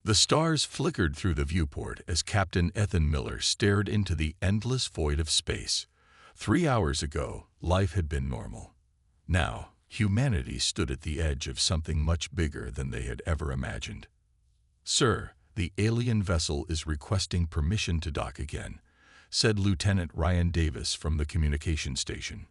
The stars flickered through the viewport as Captain Ethan Miller stared into the endless void of space. 3 hours ago, life had been normal. Now, humanity stood at the edge of something much bigger than they had ever imagined. "Sir, the alien vessel is requesting permission to dock again," said Lieutenant Ryan Davis from the communication station.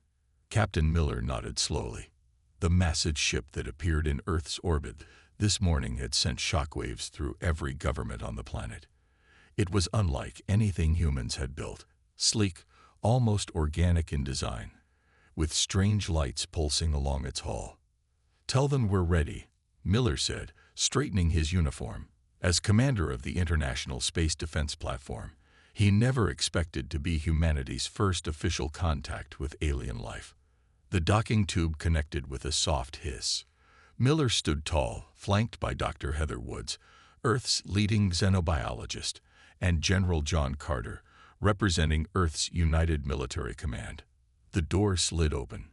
Captain Miller nodded slowly. The massive ship that appeared in Earth's orbit this morning had sent shockwaves through every government on the planet. It was unlike anything humans had built, sleek, almost organic in design, with strange lights pulsing along its hull. "Tell them we're ready," Miller said, straightening his uniform. As commander of the International Space Defense Platform, he never expected to be humanity's first official contact with alien life. The docking tube connected with a soft hiss. Miller stood tall, flanked by Dr. Heather Woods, Earth's leading xenobiologist, and General John Carter, representing Earth's United Military Command. The door slid open.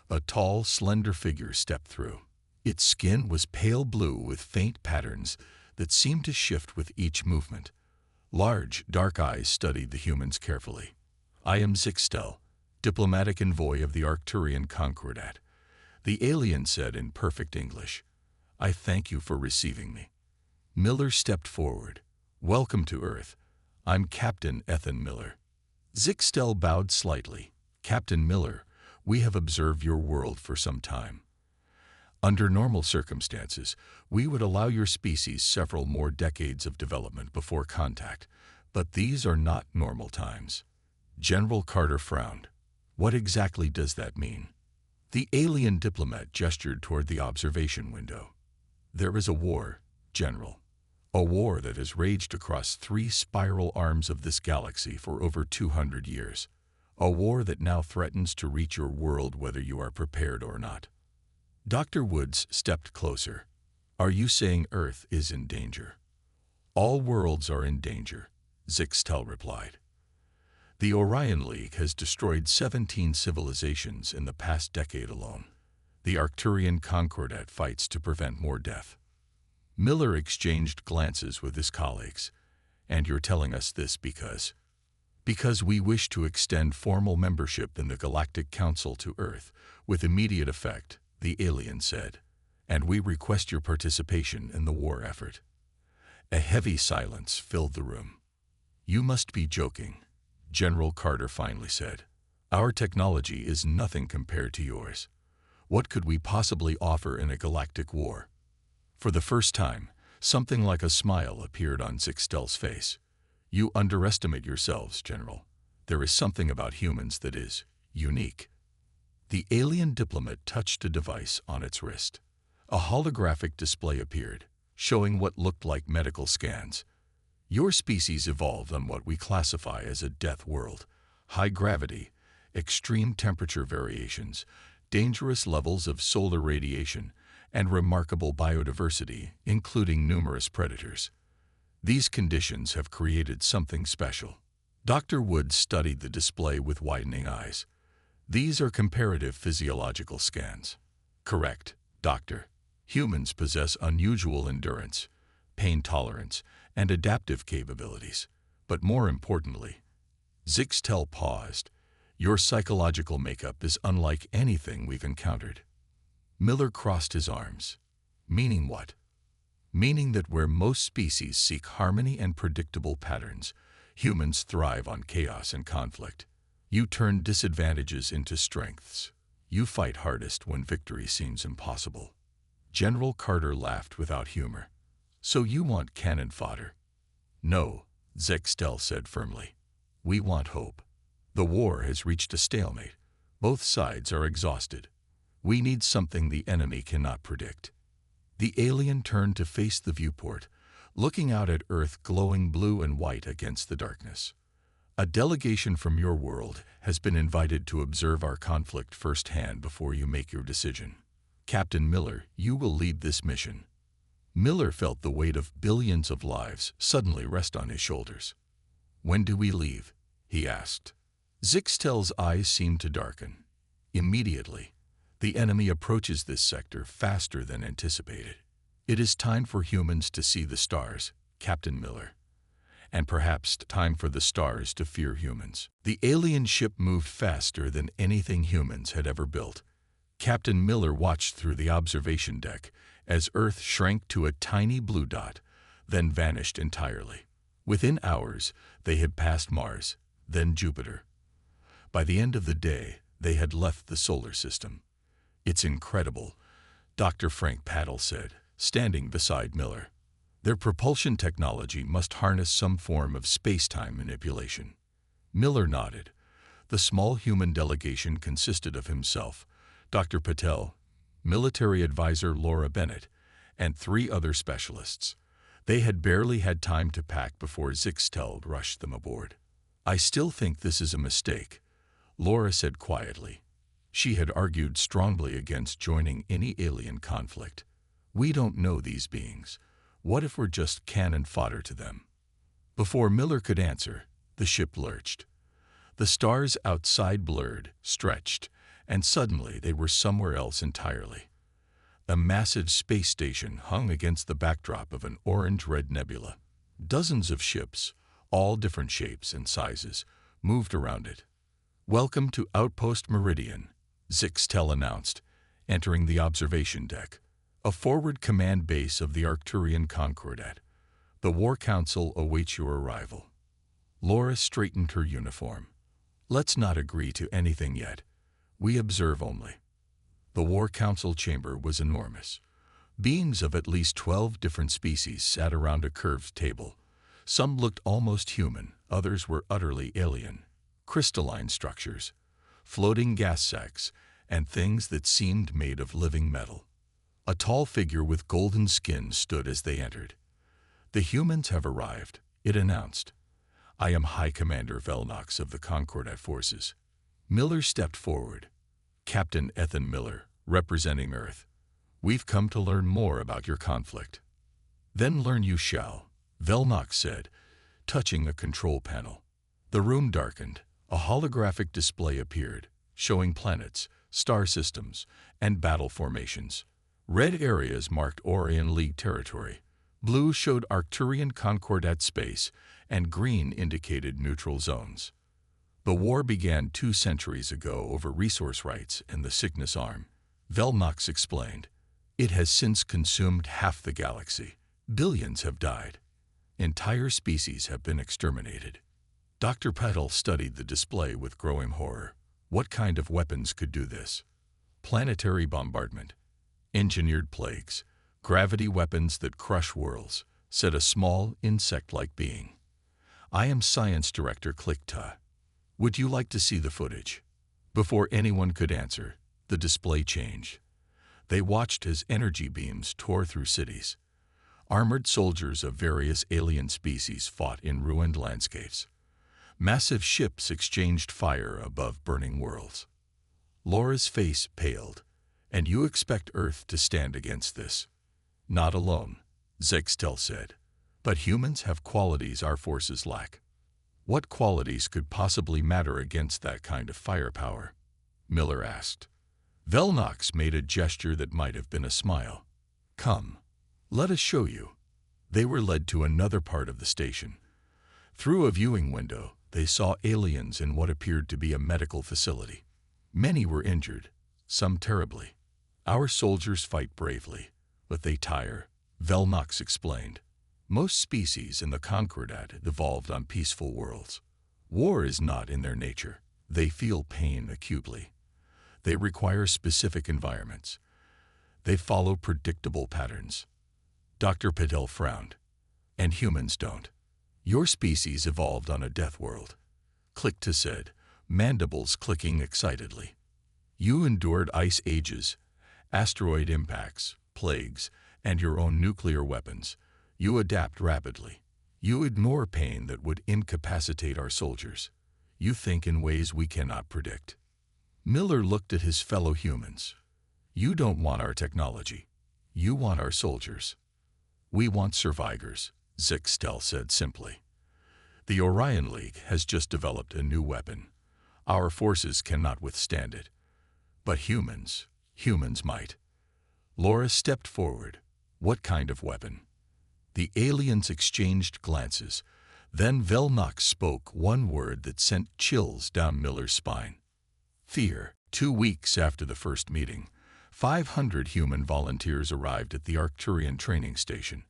A tall, slender figure stepped through. Its skin was pale blue with faint patterns that seemed to shift with each movement. Large, dark eyes studied the humans carefully. "I am Zixtel, diplomatic envoy of the Arcturian Concordat," the alien said in perfect English. "I thank you for receiving me." Miller stepped forward. "Welcome to Earth. I'm Captain Ethan Miller." Zixtel bowed slightly. "Captain Miller, we have observed your world for some time. Under normal circumstances, we would allow your species several more decades of development before contact, but these are not normal times." General Carter frowned. "What exactly does that mean?" The alien diplomat gestured toward the observation window. "There is a war, General. A war that has raged across 3 spiral arms of this galaxy for over 200 years. A war that now threatens to reach your world whether you are prepared or not." Dr. Woods stepped closer. "Are you saying Earth is in danger?" "All worlds are in danger," Zixtel replied. "The Orion League has destroyed 17 civilizations in the past decade alone. The Arcturian Concordat fights to prevent more death." Miller exchanged glances with his colleagues. "And you're telling us this because we wish to extend formal membership in the Galactic Council to Earth with immediate effect," the alien said, "and we request your participation in the war effort." A heavy silence filled the room. "You must be joking," General Carter finally said. "Our technology is nothing compared to yours. What could we possibly offer in a galactic war?" For the first time, something like a smile appeared on Zixtel's face. "You underestimate yourselves, General. There is something about humans that is unique." The alien diplomat touched a device on its wrist. A holographic display appeared, showing what looked like medical scans. "Your species evolved on what we classify as a death world. High gravity, extreme temperature variations, dangerous levels of solar radiation, and remarkable biodiversity, including numerous predators. These conditions have created something special." Dr. Woods studied the display with widening eyes. "These are comparative physiological scans." "Correct, Doctor. Humans possess unusual endurance, pain tolerance, and adaptive capabilities. But more importantly," Zixtel paused, "your psychological makeup is unlike anything we've encountered." Miller crossed his arms. "Meaning what?" "Meaning that where most species seek harmony and predictable patterns, humans thrive on chaos and conflict. You turn disadvantages into strengths. You fight hardest when victory seems impossible." General Carter laughed without humor. "So you want cannon fodder?" "No," Zixtel said firmly. "We want hope. The war has reached a stalemate. Both sides are exhausted. We need something the enemy cannot predict." The alien turned to face the viewport, looking out at Earth glowing blue and white against the darkness. "A delegation from your world has been invited to observe our conflict firsthand before you make your decision. Captain Miller, you will lead this mission." Miller felt the weight of billions of lives suddenly rest on his shoulders. "When do we leave?" he asked. Zixtel's eyes seemed to darken. "Immediately. The enemy approaches this sector faster than anticipated." It is time for humans to see the stars, Captain Miller. And perhaps time for the stars to fear humans. The alien ship moved faster than anything humans had ever built. Captain Miller watched through the observation deck as Earth shrank to a tiny blue dot, then vanished entirely. Within hours, they had passed Mars, then Jupiter. By the end of the day, they had left the solar system. "It's incredible," Dr. Frank Paddle said, standing beside Miller. "Their propulsion technology must harness some form of space-time manipulation." Miller nodded. The small human delegation consisted of himself, Dr. Patel, military advisor Laura Bennett, and 3 other specialists. They had barely had time to pack before Zixtel rushed them aboard. "I still think this is a mistake," Laura said quietly. She had argued strongly against joining any alien conflict. "We don't know these beings. What if we're just cannon fodder to them?" Before Miller could answer, the ship lurched. The stars outside blurred, stretched, and suddenly they were somewhere else entirely. A massive space station hung against the backdrop of an orange-red nebula. Dozens of ships, all different shapes and sizes, moved around it. "Welcome to Outpost Meridian," Zixtel announced, entering the observation deck, a forward command base of the Arcturian Concordat. "The War Council awaits your arrival." Laura straightened her uniform. "Let's not agree to anything yet. We observe only." The War Council chamber was enormous. Beings of at least 12 different species sat around a curved table. Some looked almost human, others were utterly alien. Crystalline structures, floating gas sacs, and things that seemed made of living metal. A tall figure with golden skin stood as they entered. "The humans have arrived," it announced. "I am High Commander Velnox of the Concordat forces." Miller stepped forward. "Captain Ethan Miller, representing Earth. We've come to learn more about your conflict." "Then learn you shall," Velnox said, touching a control panel. The room darkened. A holographic display appeared, showing planets, star systems, and battle formations. Red areas marked Orion League territory. Blue showed Arcturian Concordat space, and green indicated neutral zones. "The war began 2 centuries ago over resource rights and the Cygnus Arm," Velnox explained. "It has since consumed half the galaxy. Billions have died. Entire species have been exterminated." Dr. Petal studied the display with growing horror. What kind of weapons could do this? Planetary bombardment, engineered plagues, gravity weapons that crush worlds, said a small, insect-like being. "I am Science Director Klikta. Would you like to see the footage?" Before anyone could answer, the display changed. They watched as energy beams tore through cities. Armored soldiers of various alien species fought in ruined landscapes. Massive ships exchanged fire above burning worlds. Laura's face paled. "And you expect Earth to stand against this?" "Not alone," Zixtel said. "But humans have qualities our forces lack." "What qualities could possibly matter against that kind of firepower?" Miller asked. Velnox made a gesture that might have been a smile. "Come, let us show you." They were led to another part of the station. Through a viewing window, they saw aliens in what appeared to be a medical facility. Many were injured, some terribly. "Our soldiers fight bravely, but they tire," Velnox explained. "Most species in the Concordat evolved on peaceful worlds. War is not in their nature. They feel pain acutely. They require specific environments. They follow predictable patterns." Dr. Patel frowned. "And humans don't. Your species evolved on a death world," Klikta said, mandibles clicking excitedly. "You endured ice ages, asteroid impacts, plagues, and your own nuclear weapons. You adapt rapidly. You ignore pain that would incapacitate our soldiers. You think in ways we cannot predict." Miller looked at his fellow humans. "You don't want our technology. You want our soldiers." "We want survivors," Zixtel said simply. "The Orion League has just developed a new weapon. Our forces cannot withstand it. But humans might." Laura stepped forward. What kind of weapon? The aliens exchanged glances. Then Velnox spoke one word that sent chills down Miller's spine. Fear. 2 weeks after the first meeting, 500 human volunteers arrived at the Arcturian training station.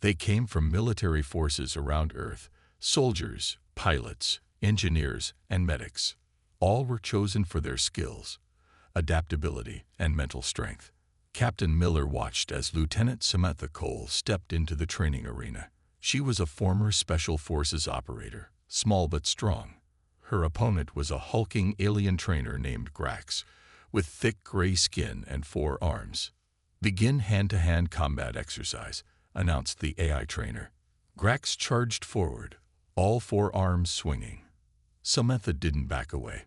They came from military forces around Earth, soldiers, pilots, engineers, and medics. All were chosen for their skills, adaptability, and mental strength. Captain Miller watched as Lieutenant Samantha Cole stepped into the training arena. She was a former Special Forces operator, small but strong. Her opponent was a hulking alien trainer named Grax, with thick gray skin and 4 arms. "Begin hand-to-hand combat exercise," announced the AI trainer. Grax charged forward, all 4 arms swinging. Samantha didn't back away.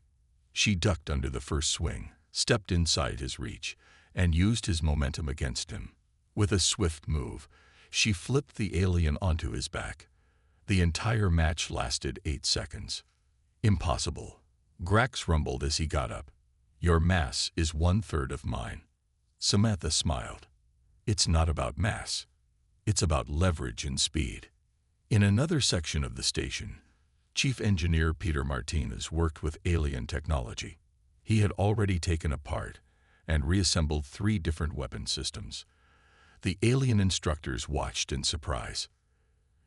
She ducked under the first swing, stepped inside his reach, and used his momentum against him. With a swift move, she flipped the alien onto his back. The entire match lasted 8 seconds. "Impossible," Grax rumbled as he got up. "Your mass is 1/3 of mine." Samantha smiled. "It's not about mass. It's about leverage and speed." In another section of the station, Chief Engineer Peter Martinez worked with alien technology. He had already taken apart and reassembled 3 different weapon systems. The alien instructors watched in surprise.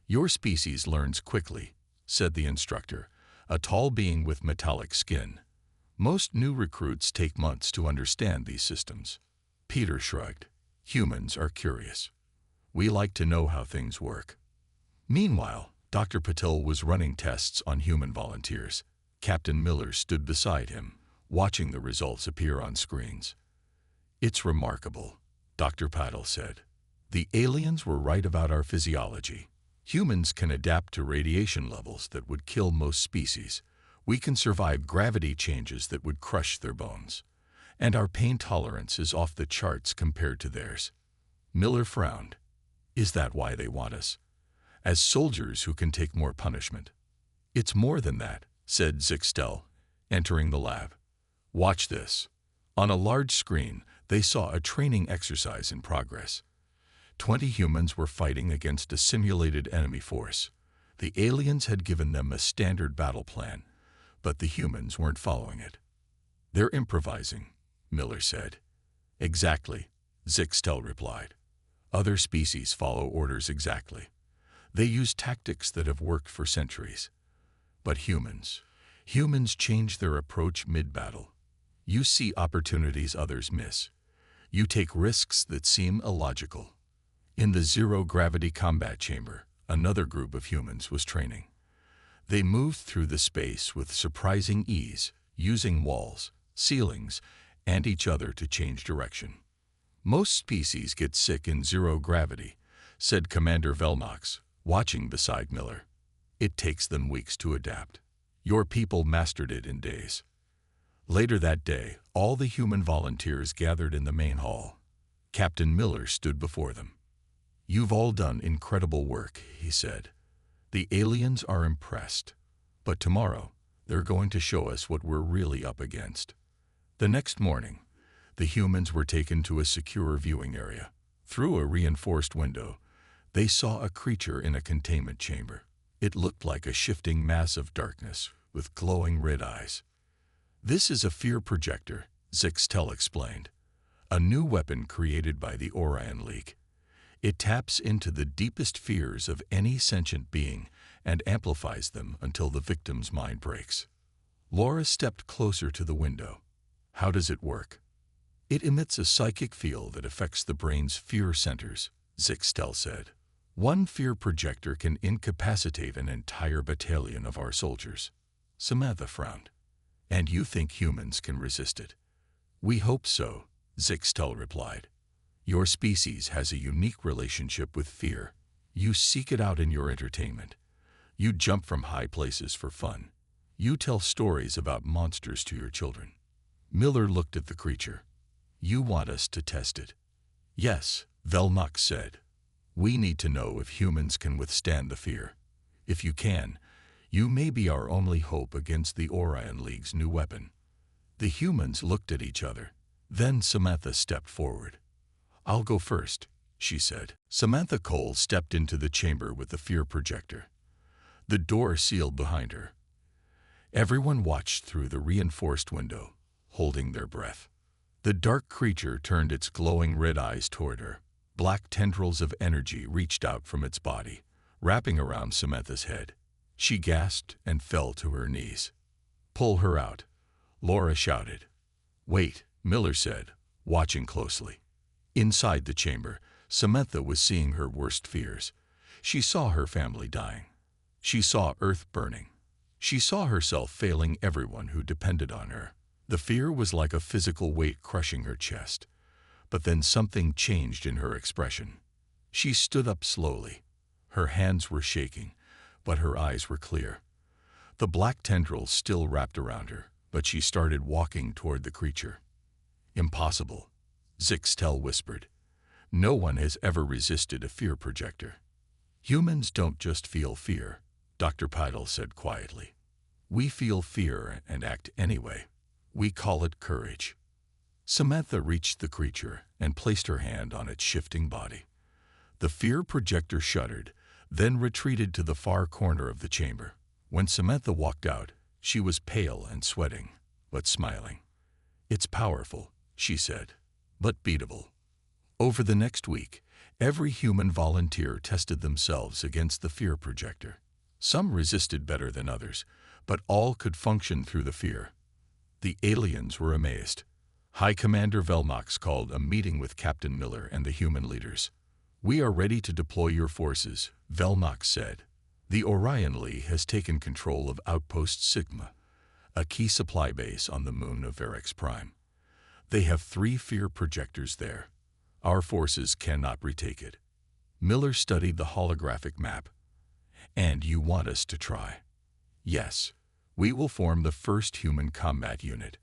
"Your species learns quickly," said the instructor, a tall being with metallic skin. "Most new recruits take months to understand these systems." Peter shrugged. "Humans are curious. We like to know how things work." Meanwhile, Dr. Patel was running tests on human volunteers. Captain Miller stood beside him, watching the results appear on screens. "It's remarkable," Dr. Patel said. "The aliens were right about our physiology. Humans can adapt to radiation levels that would kill most species. We can survive gravity changes that would crush their bones. And our pain tolerance is off the charts compared to theirs." Miller frowned. "Is that why they want us? As soldiers who can take more punishment?" "It's more than that," said Zixtel, entering the lab. "Watch this." On a large screen, they saw a training exercise in progress. 20 humans were fighting against a simulated enemy force. The aliens had given them a standard battle plan, but the humans weren't following it. "They're improvising," Miller said. "Exactly," Zixtel replied. "Other species follow orders exactly. They use tactics that have worked for centuries. But humans change their approach mid-battle. You see opportunities others miss. You take risks that seem illogical." In the zero-gravity combat chamber, another group of humans was training. They moved through the space with surprising ease, using walls, ceilings, and each other to change direction. "Most species get sick in zero gravity," said Commander Velnox, watching beside Miller. "It takes them weeks to adapt. Your people mastered it in days." Later that day, all the human volunteers gathered in the main hall. Captain Miller stood before them. "You've all done incredible work," he said. "The aliens are impressed. But tomorrow, they're going to show us what we're really up against." The next morning, the humans were taken to a secure viewing area. Through a reinforced window, they saw a creature in a containment chamber. It looked like a shifting mass of darkness with glowing red eyes. "This is a fear projector," Zixtel explained. "A new weapon created by the Orion League. It taps into the deepest fears of any sentient being and amplifies them until the victim's mind breaks." Laura stepped closer to the window. "How does it work?" "It emits a psychic field that affects the brain's fear centers," Zixtel said. "One fear projector can incapacitate an entire battalion of our soldiers." Samantha frowned. "And you think humans can resist it?" "We hope so," Zixtel replied. "Your species has a unique relationship with fear. You seek it out in your entertainment. You jump from high places for fun. You tell stories about monsters to your children." Miller looked at the creature. "You want us to test it?" "Yes," Velnox said. "We need to know if humans can withstand the fear. If you can, you may be our only hope against the Orion League's new weapon." The humans looked at each other. Then Samantha stepped forward. "I'll go first," she said. Samantha Cole stepped into the chamber with the fear projector. The door sealed behind her. Everyone watched through the reinforced window, holding their breath. The dark creature turned its glowing red eyes toward her. Black tendrils of energy reached out from its body, wrapping around Samantha's head. She gasped and fell to her knees. "Pull her out," Laura shouted. "Wait," Miller said, watching closely. Inside the chamber, Samantha was seeing her worst fears. She saw her family dying. She saw Earth burning. She saw herself failing everyone who depended on her. The fear was like a physical weight crushing her chest. But then something changed in her expression. She stood up slowly. Her hands were shaking, but her eyes were clear. The black tendrils still wrapped around her, but she started walking toward the creature. "Impossible," Zixtel whispered. "No one has ever resisted a fear projector." "Humans don't just feel fear," Dr. Pidal said quietly. "We feel fear and act anyway. We call it courage." Samantha reached the creature and placed her hand on its shifting body. The fear projector shuddered, then retreated to the far corner of the chamber. When Samantha walked out, she was pale and sweating, but smiling. "It's powerful," she said, "but beatable." Over the next week, every human volunteer tested themselves against the fear projector. Some resisted better than others, but all could function through the fear. The aliens were amazed. High Commander Velnox called a meeting with Captain Miller and the human leaders. "We are ready to deploy your forces," Velnox said. "The Orion Lee has taken control of Outpost Sigma, a key supply base on the moon of Verex Prime. They have 3 fear projectors there. Our forces cannot retake it." Miller studied the holographic map. "And you want us to try?" "Yes. We will form the first human combat unit.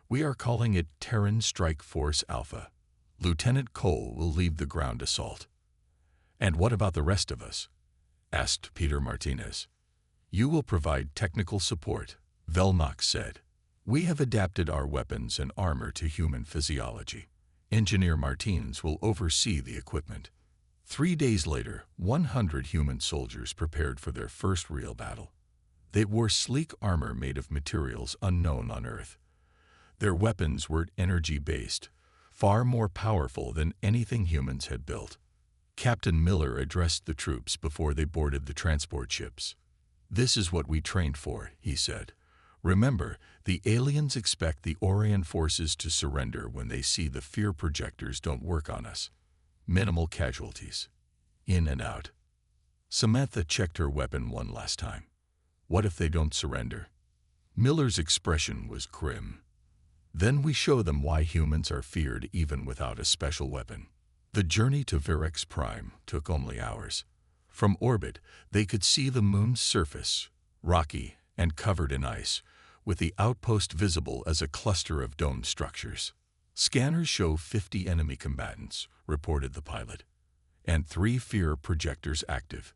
We are calling it Terran Strike Force Alpha. Lieutenant Cole will lead the ground assault." "And what about the rest of us?" asked Peter Martinez. "You will provide technical support," Velnox said. "We have adapted our weapons and armor to human physiology. Engineer Martinez will oversee the equipment." 3 days later, 100 human soldiers prepared for their first real battle. They wore sleek armor made of materials unknown on Earth. Their weapons were energy-based, far more powerful than anything humans had built. Captain Miller addressed the troops before they boarded the transport ships. "This is what we trained for," he said. "Remember, the aliens expect the Orion forces to surrender when they see the fear projectors don't work on us. Minimal casualties. In and out." Samantha checked her weapon one last time. "What if they don't surrender?" Miller's expression was grim. "Then we show them why humans are feared even without a special weapon." The journey to Verex Prime took only hours. From orbit, they could see the moon's surface, rocky and covered in ice, with the outpost visible as a cluster of domed structures. "Scanners show 50 enemy combatants," reported the pilot, "and 3 fear projectors active."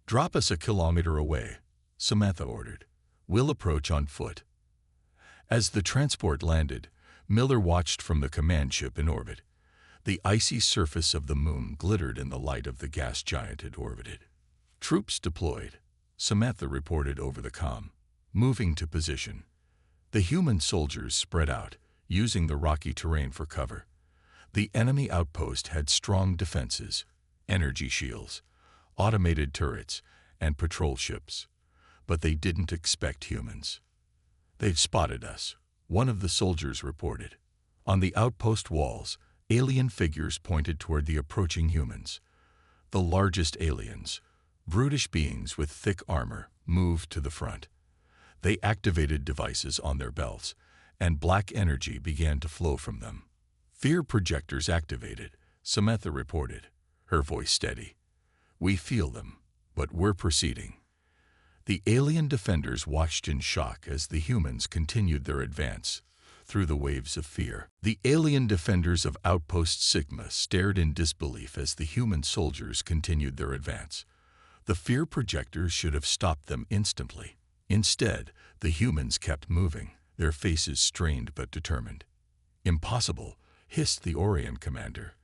"Drop us a kilometer away," Samantha ordered. "We'll approach on foot." As the transport landed, Miller watched from the command ship in orbit. The icy surface of the moon glittered in the light of the gas giant it orbited. "Troops deployed," Samantha reported over the comm, moving to position. The human soldiers spread out, using the rocky terrain for cover. The enemy outpost had strong defenses, energy shields, automated turrets, and patrol ships. But they didn't expect humans. "They've spotted us," one of the soldiers reported. On the outpost walls, alien figures pointed toward the approaching humans. The largest aliens, brutish beings with thick armor, moved to the front. They activated devices on their belts, and black energy began to flow from them. "Fear projectors activated," Samantha reported, her voice steady. "We feel them, but we're proceeding." The alien defenders watched in shock as the humans continued their advance through the waves of fear. The alien defenders of Outpost Sigma stared in disbelief as the human soldiers continued their advance. The fear projectors should have stopped them instantly. Instead, the humans kept moving, their faces strained but determined. "Impossible," hissed the Orion commander.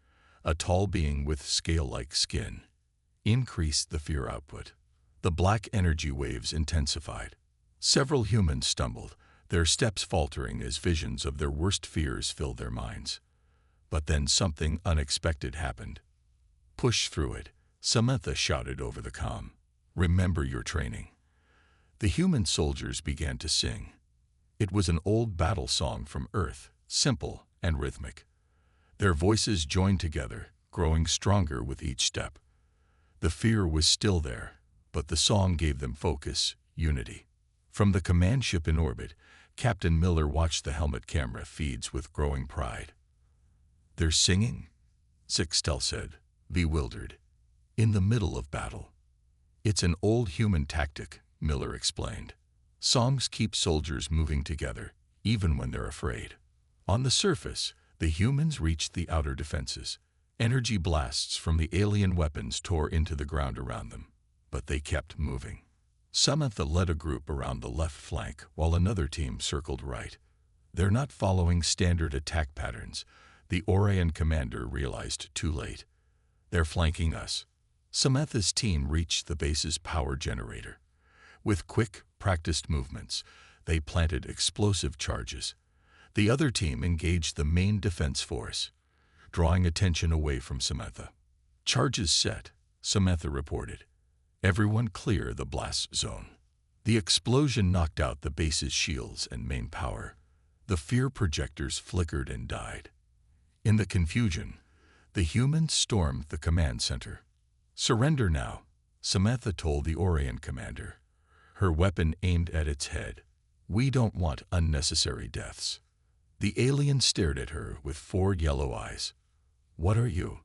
a tall being with scale-like skin, increased the fear output. The black energy waves intensified. Several humans stumbled, their steps faltering as visions of their worst fears filled their minds. But then something unexpected happened. "Push through it," Samantha shouted over the comm. "Remember your training." The human soldiers began to sing. It was an old battle song from Earth, simple and rhythmic. Their voices joined together, growing stronger with each step. The fear was still there, but the song gave them focus, unity. From the command ship in orbit, Captain Miller watched the helmet camera feeds with growing pride. "They're singing?" Sixtel said, bewildered. "In the middle of battle." "It's an old human tactic," Miller explained. "Songs keep soldiers moving together, even when they're afraid." On the surface, the humans reached the outer defenses. Energy blasts from the alien weapons tore into the ground around them, but they kept moving. Samantha led a group around the left flank while another team circled right. "They're not following standard attack patterns," the Orion commander realized too late. "They're flanking us." Samantha's team reached the base's power generator. With quick, practiced movements, they planted explosive charges. The other team engaged the main defense force, drawing attention away from Samantha. "Charges set," Samantha reported. "Everyone clear the blast zone." The explosion knocked out the base's shields and main power. The fear projectors flickered and died. In the confusion, the humans stormed the command center. "Surrender now," Samantha told the Orion commander, her weapon aimed at its head. "We don't want unnecessary deaths." The alien stared at her with 4 yellow eyes. "What are you?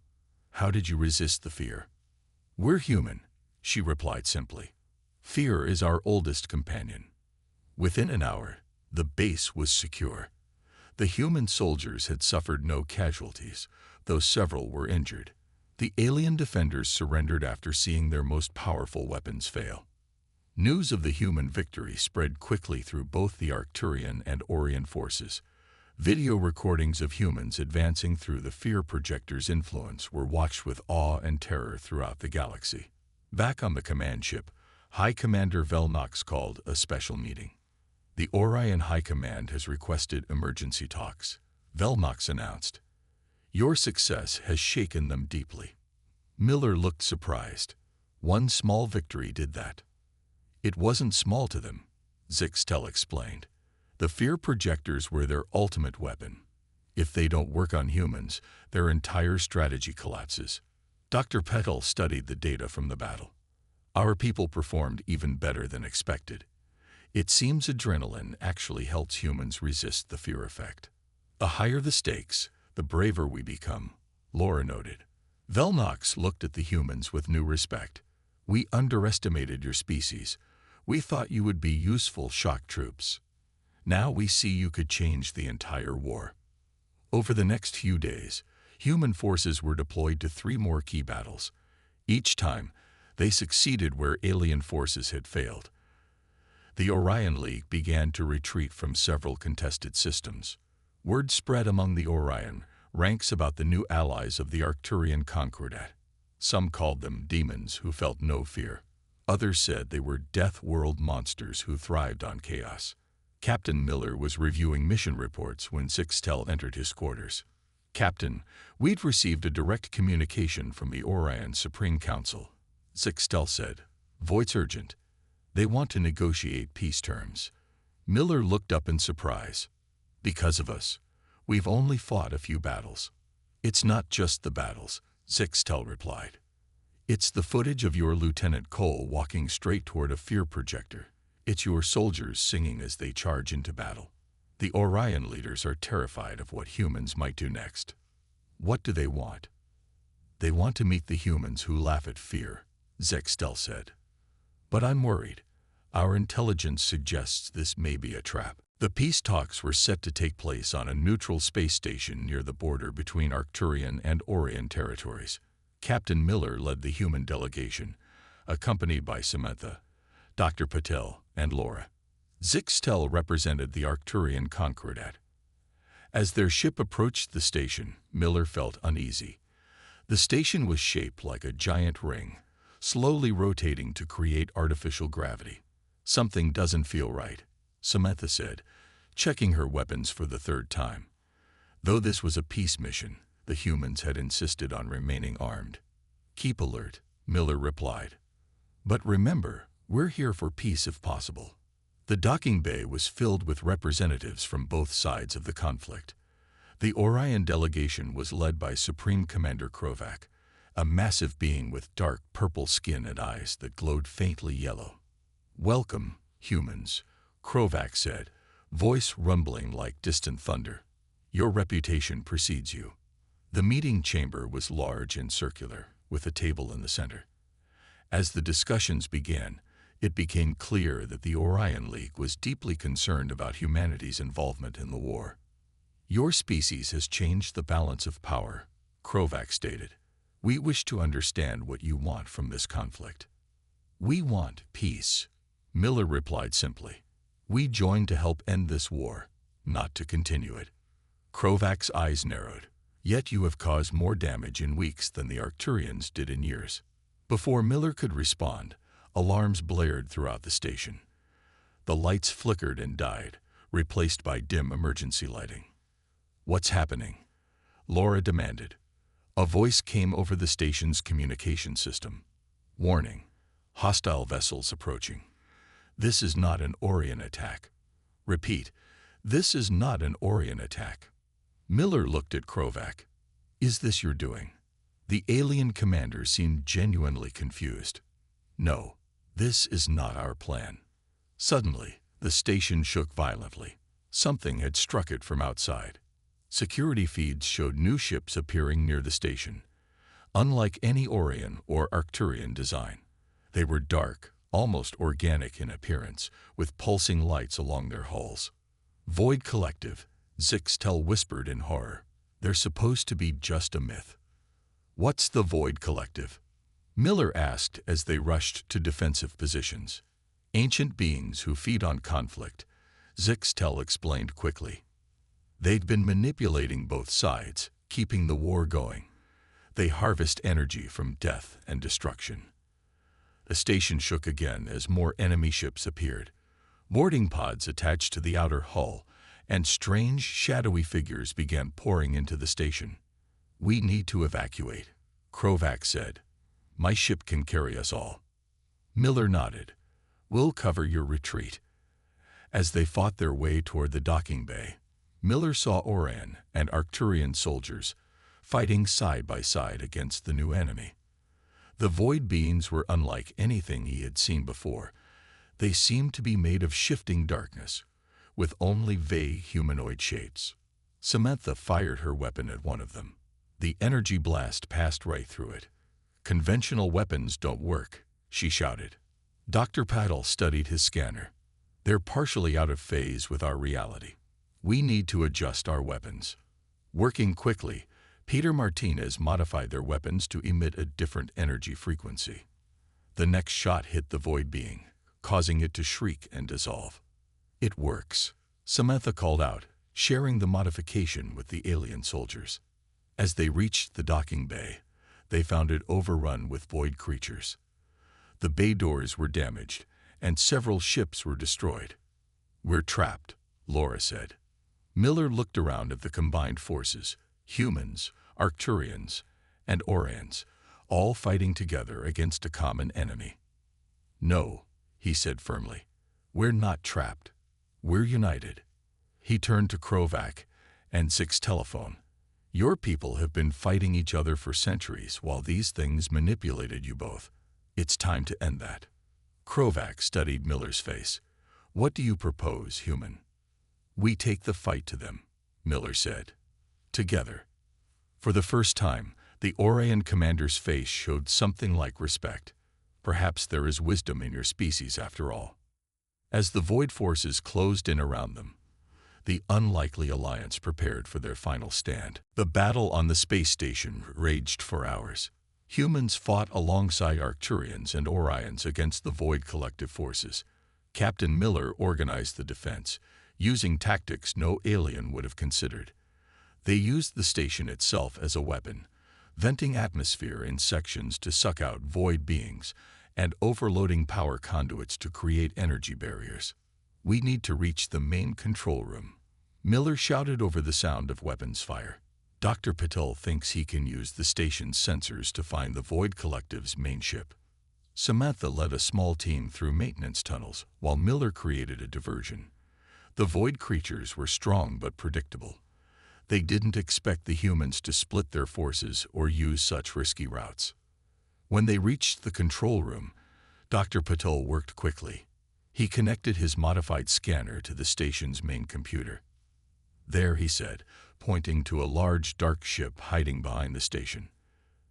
How did you resist the fear?" "We're human," she replied simply. "Fear is our oldest companion." Within an hour, the base was secure. The human soldiers had suffered no casualties, though several were injured. The alien defenders surrendered after seeing their most powerful weapons fail. News of the human victory spread quickly through both the Arcturian and Orion forces. Video recordings of humans advancing through the fear projector's influence were watched with awe and terror throughout the galaxy. Back on the command ship, High Commander Velnox called a special meeting. "The Orion High Command has requested emergency talks," Velnox announced. "Your success has shaken them deeply." Miller looked surprised. "One small victory did that." "It wasn't small to them," Zixtel explained. "The fear projectors were their ultimate weapon. If they don't work on humans, their entire strategy collapses." Dr. Petal studied the data from the battle. "Our people performed even better than expected. It seems adrenaline actually helps humans resist the fear effect. The higher the stakes, the braver we become," Laura noted. Velnox looked at the humans with new respect. "We underestimated your species. We thought you would be useful shock troops. Now we see you could change the entire war." Over the next few days, human forces were deployed to 3 more key battles. Each time, they succeeded where alien forces had failed. The Orion League began to retreat from several contested systems. Word spread among the Orion ranks about the new allies of the Arcturian Concordat. Some called them demons who felt no fear. Others said they were death world monsters who thrived on chaos. Captain Miller was reviewing mission reports when Sixtel entered his quarters. "Captain, we'd received a direct communication from the Orion Supreme Council," Sixtel said. "Voice urgent. They want to negotiate peace terms." Miller looked up in surprise. "Because of us? We've only fought a few battles." "It's not just the battles," Sixtel replied. "It's the footage of your Lieutenant Cole walking straight toward a fear projector. It's your soldiers singing as they charge into battle. The Orion leaders are terrified of what humans might do next." "What do they want?" "They want to meet the humans who laugh at fear," Zextel said. "But I'm worried. Our intelligence suggests this may be a trap." The peace talks were set to take place on a neutral space station near the border between Arcturian and Orion territories. Captain Miller led the human delegation, accompanied by Samantha, Dr. Patel, and Laura. Zixtel represented the Arcturian Concordat. As their ship approached the station, Miller felt uneasy. The station was shaped like a giant ring, slowly rotating to create artificial gravity. "Something doesn't feel right," Samantha said, checking her weapons for the third time. Though this was a peace mission, the humans had insisted on remaining armed. "Keep alert," Miller replied. "But remember, we're here for peace if possible." The docking bay was filled with representatives from both sides of the conflict. The Orion delegation was led by Supreme Commander Krovac, a massive being with dark purple skin and eyes that glowed faintly yellow. "Welcome, humans," Krovac said, voice rumbling like distant thunder. "Your reputation precedes you." The meeting chamber was large and circular, with a table in the center. As the discussions began, it became clear that the Orion League was deeply concerned about humanity's involvement in the war. "Your species has changed the balance of power," Krovac stated. "We wish to understand what you want from this conflict." "We want peace," Miller replied simply. "We joined to help end this war, not to continue it." Krovac's eyes narrowed. "Yet you have caused more damage in weeks than the Arcturians did in years." Before Miller could respond, alarms blared throughout the station. The lights flickered and died, replaced by dim emergency lighting. "What's happening?" Laura demanded. A voice came over the station's communication system. "Warning. Hostile vessels approaching. This is not an Orion attack. Repeat, this is not an Orion attack." Miller looked at Krovac. "Is this your doing?" The alien commander seemed genuinely confused. "No, this is not our plan." Suddenly, the station shook violently. Something had struck it from outside. Security feeds showed new ships appearing near the station. Unlike any Orion or Arcturian design, they were dark, almost organic in appearance, with pulsing lights along their hulls. "Void Collective," Zixtel whispered in horror. "They're supposed to be just a myth." "What's the Void Collective?" Miller asked as they rushed to defensive positions. "Ancient beings who feed on conflict," Zixtel explained quickly. "They'd been manipulating both sides, keeping the war going. They harvest energy from death and destruction." The station shook again as more enemy ships appeared. Boarding pods attached to the outer hull, and strange, shadowy figures began pouring into the station. "We need to evacuate," Krovac said. "My ship can carry us all." Miller nodded. "We'll cover your retreat." As they fought their way toward the docking bay, Miller saw Orion and Arcturian soldiers fighting side by side against the new enemy. The void beings were unlike anything he had seen before. They seemed to be made of shifting darkness, with only vague humanoid shapes. Samantha fired her weapon at one of them. The energy blast passed right through it. "Conventional weapons don't work," she shouted. Dr. Paddle studied his scanner. "They're partially out of phase with our reality. We need to adjust our weapons." Working quickly, Peter Martinez modified their weapons to emit a different energy frequency. The next shot hit the void being, causing it to shriek and dissolve. "It works," Samantha called out, sharing the modification with the alien soldiers. As they reached the docking bay, they found it overrun with void creatures. The bay doors were damaged, and several ships were destroyed. "We're trapped," Laura said. Miller looked around at the combined forces, humans, Arcturians, and Orions, all fighting together against a common enemy. "No," he said firmly. "We're not trapped. We're united." He turned to Krovac and Six Telephone. "Your people have been fighting each other for centuries while these things manipulated you both. It's time to end that." Krovac studied Miller's face. "What do you propose, human?" "We take the fight to them," Miller said. "Together." For the first time, the Orion commander's face showed something like respect. "Perhaps there is wisdom in your species after all." As the void forces closed in around them, the unlikely alliance prepared for their final stand. The battle on the space station raged for hours. Humans fought alongside Arcturians and Orions against the Void Collective forces. Captain Miller organized the defense, using tactics no alien would have considered. They used the station itself as a weapon, venting atmosphere in sections to suck out void beings, and overloading power conduits to create energy barriers. We need to reach the main control room. Miller shouted over the sound of weapons fire. Dr. Patel thinks he can use the station's sensors to find the Void Collective's main ship. Samantha led a small team through maintenance tunnels while Miller created a diversion. The Void creatures were strong but predictable. They didn't expect the humans to split their forces or use such risky routes. When they reached the control room, Dr. Patel worked quickly. He connected his modified scanner to the station's main computer. There, he said, pointing to a large dark ship hiding behind the station.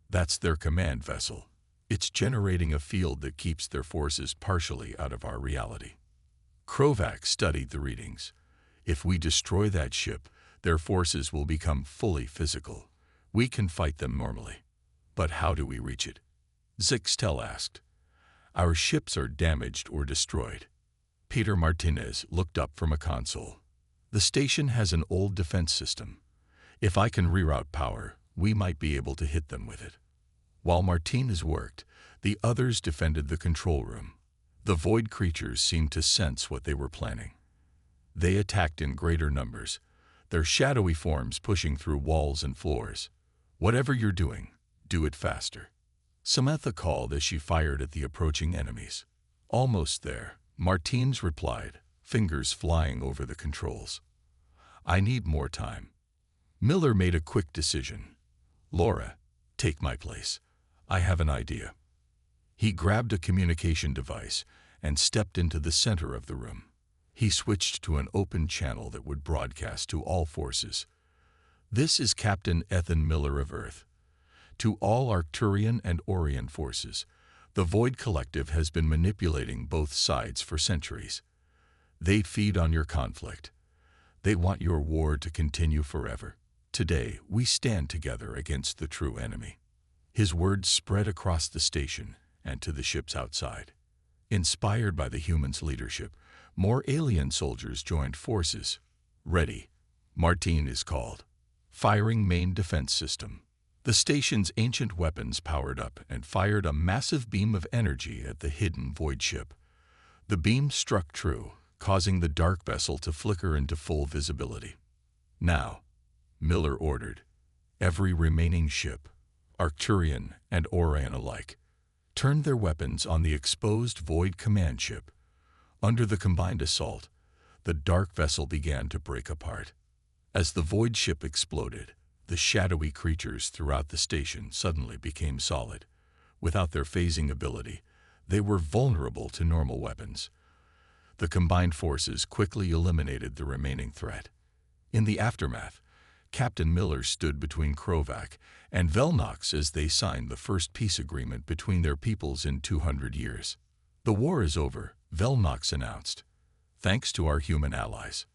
That's their command vessel. It's generating a field that keeps their forces partially out of our reality. Krovac studied the readings. If we destroy that ship, their forces will become fully physical. We can fight them normally. But how do we reach it? Zixtel asked. Our ships are damaged or destroyed. Peter Martinez looked up from a console. The station has an old defense system. If I can reroute power, we might be able to hit them with it. While Martinez worked, the others defended the control room. The void creatures seemed to sense what they were planning. They attacked in greater numbers, their shadowy forms pushing through walls and floors. Whatever you're doing, do it faster. Samantha called as she fired at the approaching enemies. Almost there, Martinez replied, fingers flying over the controls. I need more time. Miller made a quick decision. Laura, take my place. I have an idea. He grabbed a communication device and stepped into the center of the room. He switched to an open channel that would broadcast to all forces. This is Captain Ethan Miller of Earth. To all Arcturian and Orion forces, the Void Collective has been manipulating both sides for centuries. They feed on your conflict. They want your war to continue forever. Today, we stand together against the true enemy. His words spread across the station and to the ships outside. Inspired by the humans' leadership, more alien soldiers joined forces. Ready, Martin is called. Firing main defense system. The station's ancient weapons powered up and fired a massive beam of energy at the hidden void ship. The beam struck true, causing the dark vessel to flicker into full visibility. Now, Miller ordered, every remaining ship, Arcturian and Orion alike, turned their weapons on the exposed void command ship. Under the combined assault, the dark vessel began to break apart. As the void ship exploded, the shadowy creatures throughout the station suddenly became solid. Without their phasing ability, they were vulnerable to normal weapons. The combined forces quickly eliminated the remaining threat. In the aftermath, Captain Miller stood between Krovac and Velnox as they signed the first peace agreement between their peoples in 200 years. The war is over, Velnox announced, thanks to our human allies.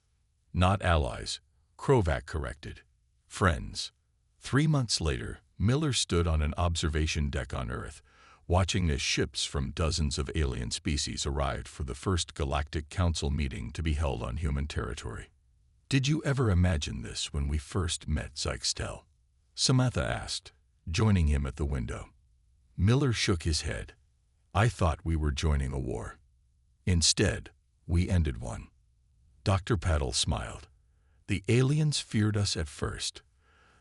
Not allies, Krovac corrected. Friends. 3 months later, Miller stood on an observation deck on Earth, watching as ships from dozens of alien species arrived for the first Galactic Council meeting to be held on human territory. Did you ever imagine this when we first met, Zixtel? Samantha asked, joining him at the window. Miller shook his head. I thought we were joining a war. Instead, we ended one. Dr. Paddle smiled. The aliens feared us at first.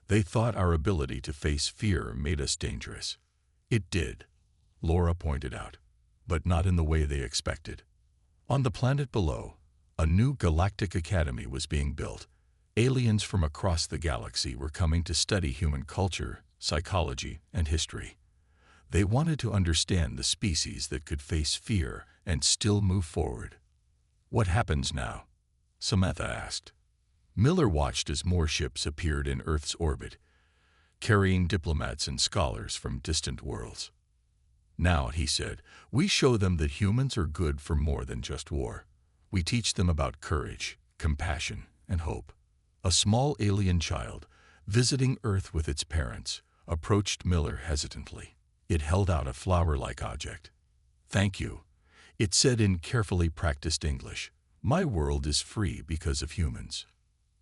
They thought our ability to face fear made us dangerous. It did, Laura pointed out, but not in the way they expected. On the planet below, a new galactic academy was being built. Aliens from across the galaxy were coming to study human culture, psychology, and history. They wanted to understand the species that could face fear and still move forward. What happens now? Samantha asked. Miller watched as more ships appeared in Earth's orbit, carrying diplomats and scholars from distant worlds. Now, he said, we show them that humans are good for more than just war. We teach them about courage, compassion, and hope. A small alien child, visiting Earth with its parents, approached Miller hesitantly. It held out a flower-like object. Thank you, it said in carefully practiced English. My world is free because of humans.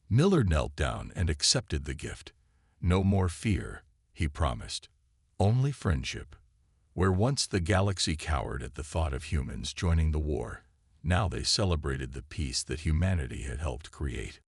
Miller knelt down and accepted the gift. No more fear, he promised. Only friendship. Where once the galaxy cowered at the thought of humans joining the war, now they celebrated the peace that humanity had helped create.